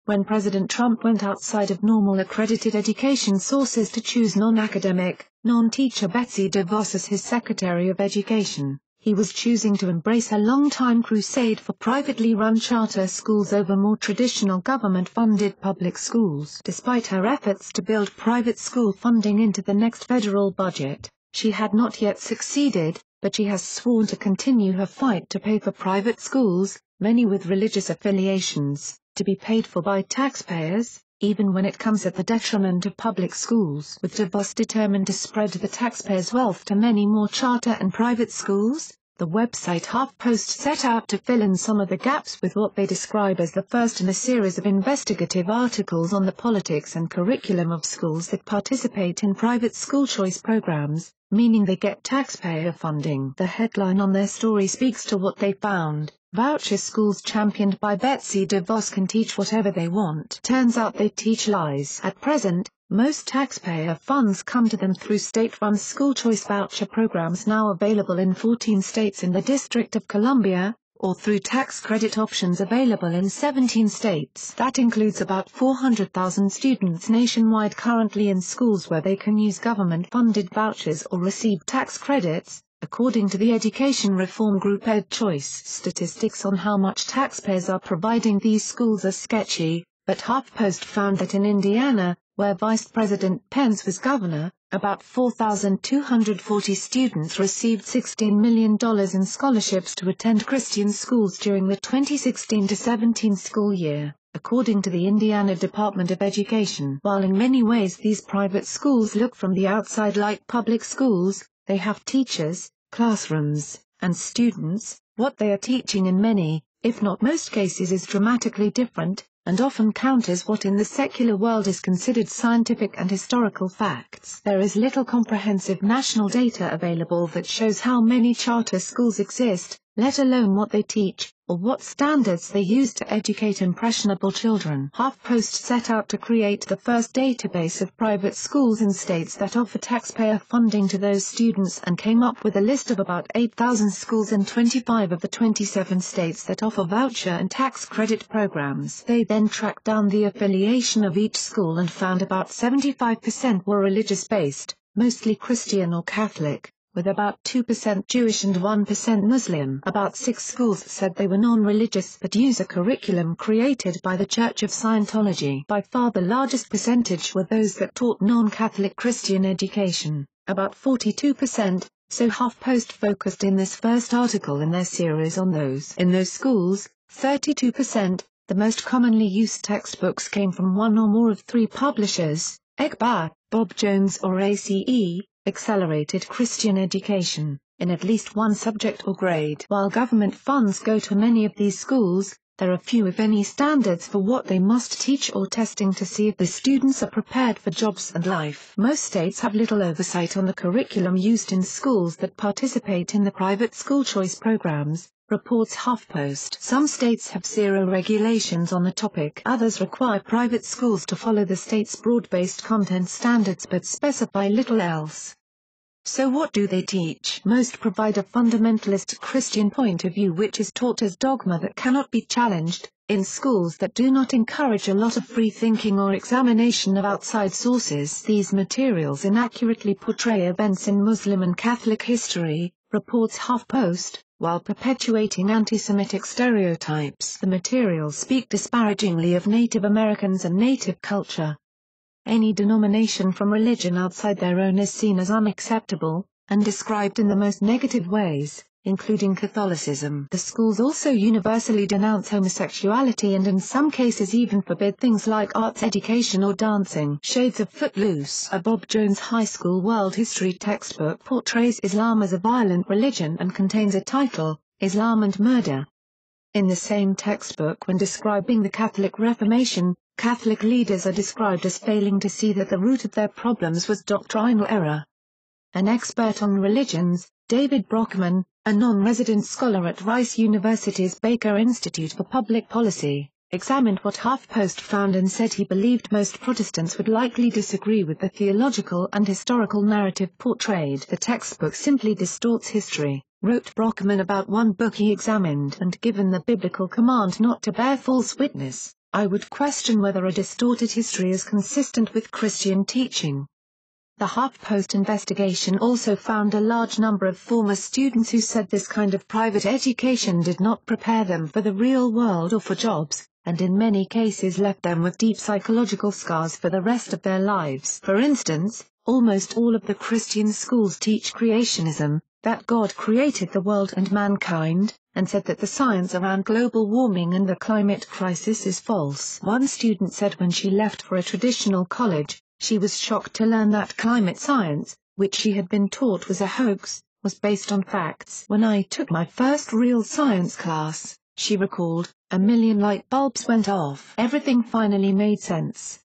when President Trump went outside of normal accredited education sources to choose non-academic, non-teacher Betsy DeVos as his Secretary of Education, he was choosing to embrace a long-time crusade for privately run charter schools over more traditional government-funded public schools. Despite her efforts to build private school funding into the next federal budget, she had not yet succeeded, but she has sworn to continue her fight to pay for private schools, many with religious affiliations, to be paid for by taxpayers, even when it comes at the detriment of public schools. With DeVos determined to spread the taxpayers' wealth to many more charter and private schools, the website HuffPost set out to fill in some of the gaps with what they describe as the first in a series of investigative articles on the politics and curriculum of schools that participate in private school choice programs, meaning they get taxpayer funding. The headline on their story speaks to what they found. Voucher schools championed by Betsy DeVos can teach whatever they want. Turns out they teach lies. At present, most taxpayer funds come to them through state-run school choice voucher programs now available in 14 states and the District of Columbia, or through tax credit options available in 17 states. That includes about 400,000 students nationwide currently in schools where they can use government-funded vouchers or receive tax credits, according to the education reform group EdChoice. Statistics on how much taxpayers are providing these schools are sketchy, but HuffPost found that in Indiana, where Vice President Pence was governor, about 4,240 students received $16 million in scholarships to attend Christian schools during the 2016-17 school year, according to the Indiana Department of Education. While in many ways these private schools look from the outside like public schools, they have teachers, classrooms, and students. What they are teaching in many, if not most cases is dramatically different, and often counters what in the secular world is considered scientific and historical facts. There is little comprehensive national data available that shows how many charter schools exist, let alone what they teach, or what standards they use to educate impressionable children. HuffPost set out to create the first database of private schools in states that offer taxpayer funding to those students and came up with a list of about 8,000 schools in 25 of the 27 states that offer voucher and tax credit programs. They then tracked down the affiliation of each school and found about 75% were religious-based, mostly Christian or Catholic, with about 2% Jewish and 1% Muslim. About 6 schools said they were non-religious but use a curriculum created by the Church of Scientology. By far the largest percentage were those that taught non-Catholic Christian education, about 42%, so HuffPost focused in this first article in their series on those. In those schools, 32%, the most commonly used textbooks came from one or more of 3 publishers, Egbar, Bob Jones or ACE, Accelerated Christian Education, in at least one subject or grade. While government funds go to many of these schools, there are few if any standards for what they must teach or testing to see if the students are prepared for jobs and life. Most states have little oversight on the curriculum used in schools that participate in the private school choice programs, reports HuffPost. Some states have zero regulations on the topic. Others require private schools to follow the state's broad-based content standards but specify little else. So what do they teach? Most provide a fundamentalist Christian point of view which is taught as dogma that cannot be challenged, in schools that do not encourage a lot of free thinking or examination of outside sources. These materials inaccurately portray events in Muslim and Catholic history, reports HuffPost, while perpetuating anti-Semitic stereotypes. The materials speak disparagingly of Native Americans and Native culture. Any denomination from religion outside their own is seen as unacceptable, and described in the most negative ways, including Catholicism. The schools also universally denounce homosexuality and in some cases even forbid things like arts education or dancing. Shades of Footloose. A Bob Jones High School World History textbook portrays Islam as a violent religion and contains a title, Islam and Murder. In the same textbook, when describing the Catholic Reformation, Catholic leaders are described as failing to see that the root of their problems was doctrinal error. An expert on religions, David Brockman, a non-resident scholar at Rice University's Baker Institute for Public Policy, examined what HuffPost found and said he believed most Protestants would likely disagree with the theological and historical narrative portrayed. The textbook simply distorts history, wrote Brockman about one book he examined, and given the biblical command not to bear false witness, I would question whether a distorted history is consistent with Christian teaching. The HuffPost investigation also found a large number of former students who said this kind of private education did not prepare them for the real world or for jobs, and in many cases left them with deep psychological scars for the rest of their lives. For instance, almost all of the Christian schools teach creationism, that God created the world and mankind, and said that the science around global warming and the climate crisis is false. One student said when she left for a traditional college, she was shocked to learn that climate science, which she had been taught was a hoax, was based on facts. When I took my first real science class, she recalled, a million light bulbs went off. Everything finally made sense.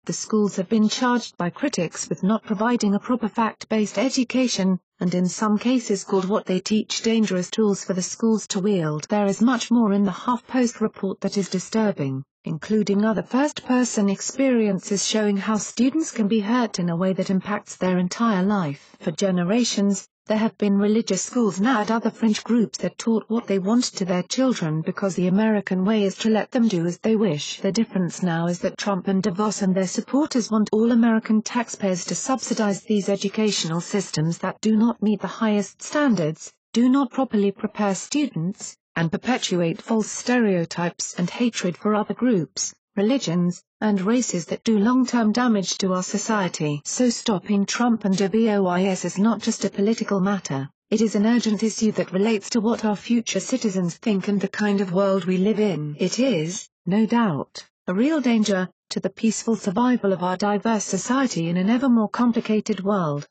The schools have been charged by critics with not providing a proper fact-based education, and in some cases called what they teach dangerous tools for the schools to wield. There is much more in the HuffPost report that is disturbing, including other first-person experiences showing how students can be hurt in a way that impacts their entire life. For generations, there have been religious schools and other fringe groups that taught what they want to their children because the American way is to let them do as they wish. The difference now is that Trump and DeVos and their supporters want all American taxpayers to subsidize these educational systems that do not meet the highest standards, do not properly prepare students, and perpetuate false stereotypes and hatred for other groups, religions, and races that do long-term damage to our society. So stopping Trump and DeVos is not just a political matter, it is an urgent issue that relates to what our future citizens think and the kind of world we live in. It is, no doubt, a real danger to the peaceful survival of our diverse society in an ever more complicated world.